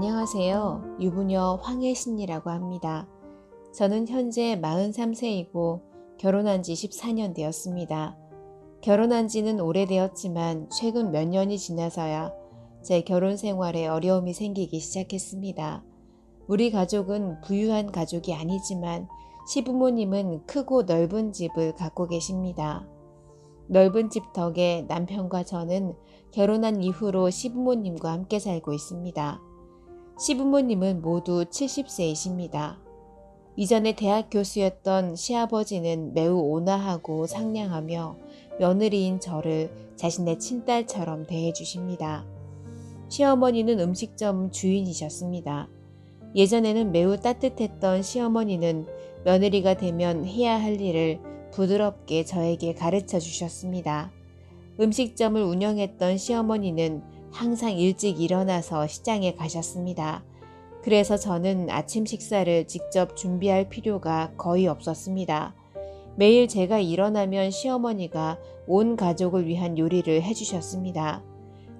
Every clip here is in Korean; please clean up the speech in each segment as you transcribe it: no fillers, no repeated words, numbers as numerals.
안녕하세요. 유부녀 황혜신이라고 합니다. 저는 현재 43세이고 결혼한 지 14년 되었습니다. 결혼한 지는 오래되었지만 최근 몇 년이 지나서야 제 결혼 생활에 어려움이 생기기 시작했습니다. 우리 가족은 부유한 가족이 아니지만 시부모님은 크고 넓은 집을 갖고 계십니다. 넓은 집 덕에 남편과 저는 결혼한 이후로 시부모님과 함께 살고 있습니다. 시부모님은 모두 70세이십니다. 이전에 대학 교수였던 시아버지는 매우 온화하고 상냥하며 며느리인 저를 자신의 친딸처럼 대해주십니다. 시어머니는 음식점 주인이셨습니다. 예전에는 매우 따뜻했던 시어머니는 며느리가 되면 해야 할 일을 부드럽게 저에게 가르쳐 주셨습니다. 음식점을 운영했던 시어머니는 항상 일찍 일어나서 시장에 가셨습니다. 그래서 저는 아침 식사를 직접 준비할 필요가 거의 없었습니다. 매일 제가 일어나면 시어머니가 온 가족을 위한 요리를 해주셨습니다.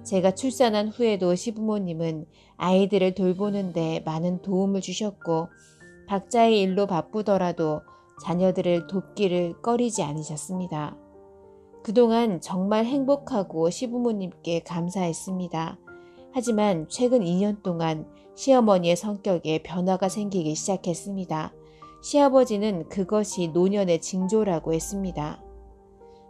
제가 출산한 후에도 시부모님은 아이들을 돌보는데 많은 도움을 주셨고 각자의 일로 바쁘더라도 자녀들을 돕기를 꺼리지 않으셨습니다. 그동안 정말 행복하고 시부모님께 감사했습니다. 하지만 최근 2년 동안 시어머니의 성격에 변화가 생기기 시작했습니다. 시아버지는 그것이 노년의 징조라고 했습니다.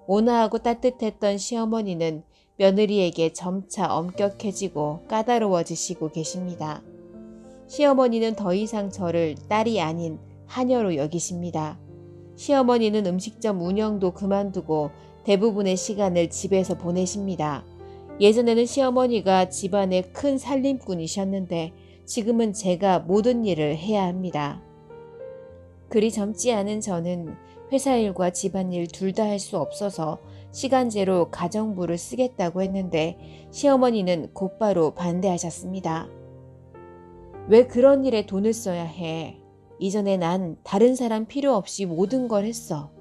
온화하고 따뜻했던 시어머니는 며느리에게 점차 엄격해지고 까다로워지시고 계십니다. 시어머니는 더 이상 저를 딸이 아닌 하녀로 여기십니다. 시어머니는 음식점 운영도 그만두고 대부분의 시간을 집에서 보내십니다. 예전에는 시어머니가 집안의 큰 살림꾼이셨는데 지금은 제가 모든 일을 해야 합니다. 그리 젊지 않은 저는 회사 일과 집안일 둘 다 할 수 없어서 시간제로 가정부를 쓰겠다고 했는데 시어머니는 곧바로 반대하셨습니다. 왜 그런 일에 돈을 써야 해? 이전에 난 다른 사람 필요 없이 모든 걸 했어.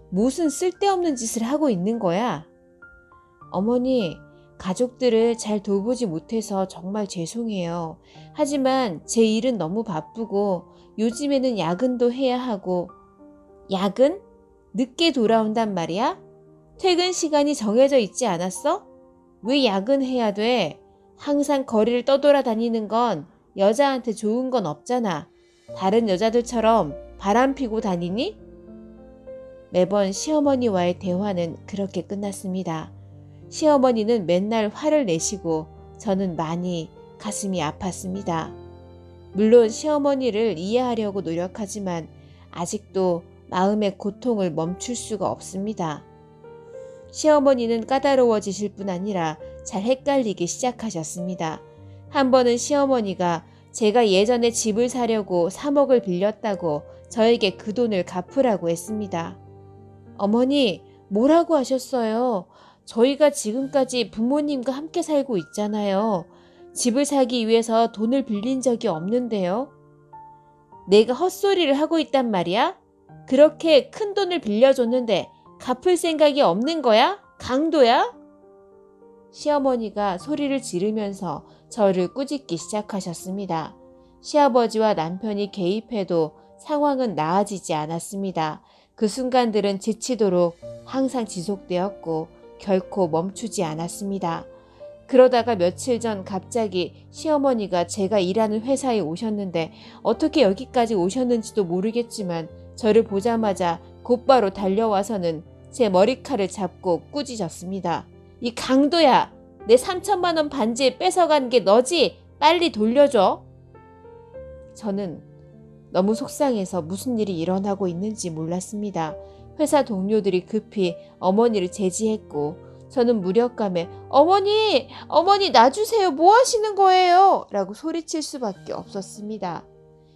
무슨 쓸데없는 짓을 하고 있는 거야? 어머니, 가족들을 잘 돌보지 못해서 정말 죄송해요. 하지만 제 일은 너무 바쁘고 요즘에는 야근도 해야 하고. 야근? 늦게 돌아온단 말이야? 퇴근 시간이 정해져 있지 않았어? 왜 야근해야 돼? 항상 거리를 떠돌아다니는 건 여자한테 좋은 건 없잖아. 다른 여자들처럼 바람 피고 다니니? 매번 시어머니와의 대화는 그렇게 끝났습니다. 시어머니는 맨날 화를 내시고 저는 많이 가슴이 아팠습니다. 물론 시어머니를 이해하려고 노력하지만 아직도 마음의 고통을 멈출 수가 없습니다. 시어머니는 까다로워지실 뿐 아니라 잘 헷갈리기 시작하셨습니다. 한 번은 시어머니가 제가 예전에 집을 사려고 3억을 빌렸다고 저에게 그 돈을 갚으라고 했습니다. 어머니, 뭐라고 하셨어요? 저희가 지금까지 부모님과 함께 살고 있잖아요. 집을 사기 위해서 돈을 빌린 적이 없는데요. 내가 헛소리를 하고 있단 말이야? 그렇게 큰 돈을 빌려줬는데 갚을 생각이 없는 거야? 강도야? 시어머니가 소리를 지르면서 저를 꾸짖기 시작하셨습니다. 시아버지와 남편이 개입해도 상황은 나아지지 않았습니다. 그 순간들은 지치도록 항상 지속되었고 결코 멈추지 않았습니다. 그러다가 며칠 전 갑자기 시어머니가 제가 일하는 회사에 오셨는데 어떻게 여기까지 오셨는지도 모르겠지만 저를 보자마자 곧바로 달려와서는 제 머리칼을 잡고 꾸짖었습니다. 이 강도야! 내 3천만 원 반지 뺏어간 게 너지? 빨리 돌려줘! 저는 너무 속상해서 무슨 일이 일어나고 있는지 몰랐습니다. 회사 동료들이 급히 어머니를 제지했고 저는 무력감에 어머니! 어머니 놔주세요! 뭐 하시는 거예요? 라고 소리칠 수밖에 없었습니다.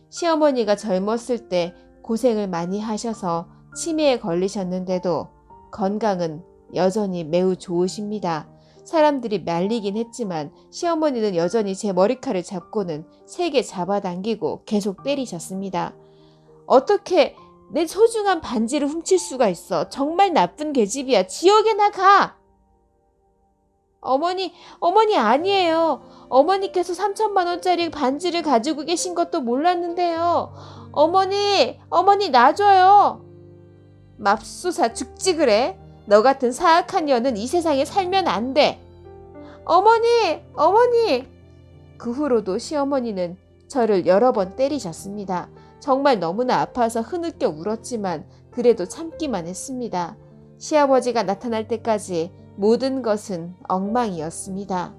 시어머니가 젊었을 때 고생을 많이 하셔서 치매에 걸리셨는데도 건강은 여전히 매우 좋으십니다. 사람들이 말리긴 했지만 시어머니는 여전히 제 머리칼을 잡고는 세게 잡아당기고 계속 때리셨습니다. 어떻게 내 소중한 반지를 훔칠 수가 있어. 정말 나쁜 계집이야. 지옥에 나가! 어머니 아니에요. 어머니께서 3천만 원짜리 반지를 가지고 계신 것도 몰랐는데요. 어머니 놔줘요. 맙소사 죽지 그래. 너 같은 사악한 년은 이 세상에 살면 안 돼. 어머니. 그 후로도 시어머니는 저를 여러 번 때리셨습니다. 정말 너무나 아파서 흐느껴 울었지만 그래도 참기만 했습니다. 시아버지가 나타날 때까지 모든 것은 엉망이었습니다.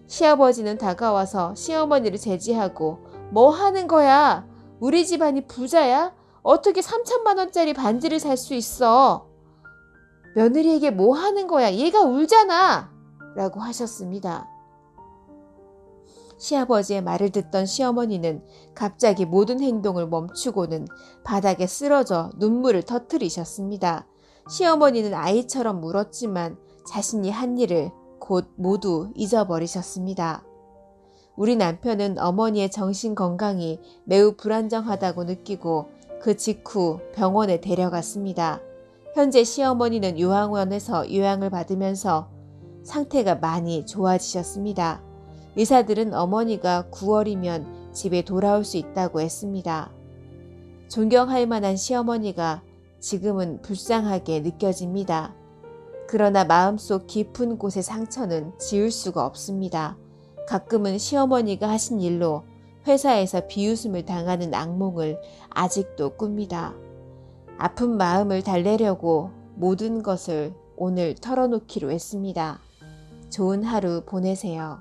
시아버지는 다가와서 시어머니를 제지하고 뭐 하는 거야? 우리 집안이 부자야? 어떻게 3천만 원짜리 반지를 살 수 있어? 며느리에게 뭐 하는 거야? 얘가 울잖아! 라고 하셨습니다. 시아버지의 말을 듣던 시어머니는 갑자기 모든 행동을 멈추고는 바닥에 쓰러져 눈물을 터뜨리셨습니다. 시어머니는 아이처럼 울었지만 자신이 한 일을 곧 모두 잊어버리셨습니다. 우리 남편은 어머니의 정신 건강이 매우 불안정하다고 느끼고 그 직후 병원에 데려갔습니다. 현재 시어머니는 요양원에서 요양을 받으면서 상태가 많이 좋아지셨습니다. 의사들은 어머니가 9월이면 집에 돌아올 수 있다고 했습니다. 존경할 만한 시어머니가 지금은 불쌍하게 느껴집니다. 그러나 마음속 깊은 곳의 상처는 지울 수가 없습니다. 가끔은 시어머니가 하신 일로 회사에서 비웃음을 당하는 악몽을 아직도 꿉니다. 아픈 마음을 달래려고 모든 것을 오늘 털어놓기로 했습니다. 좋은 하루 보내세요.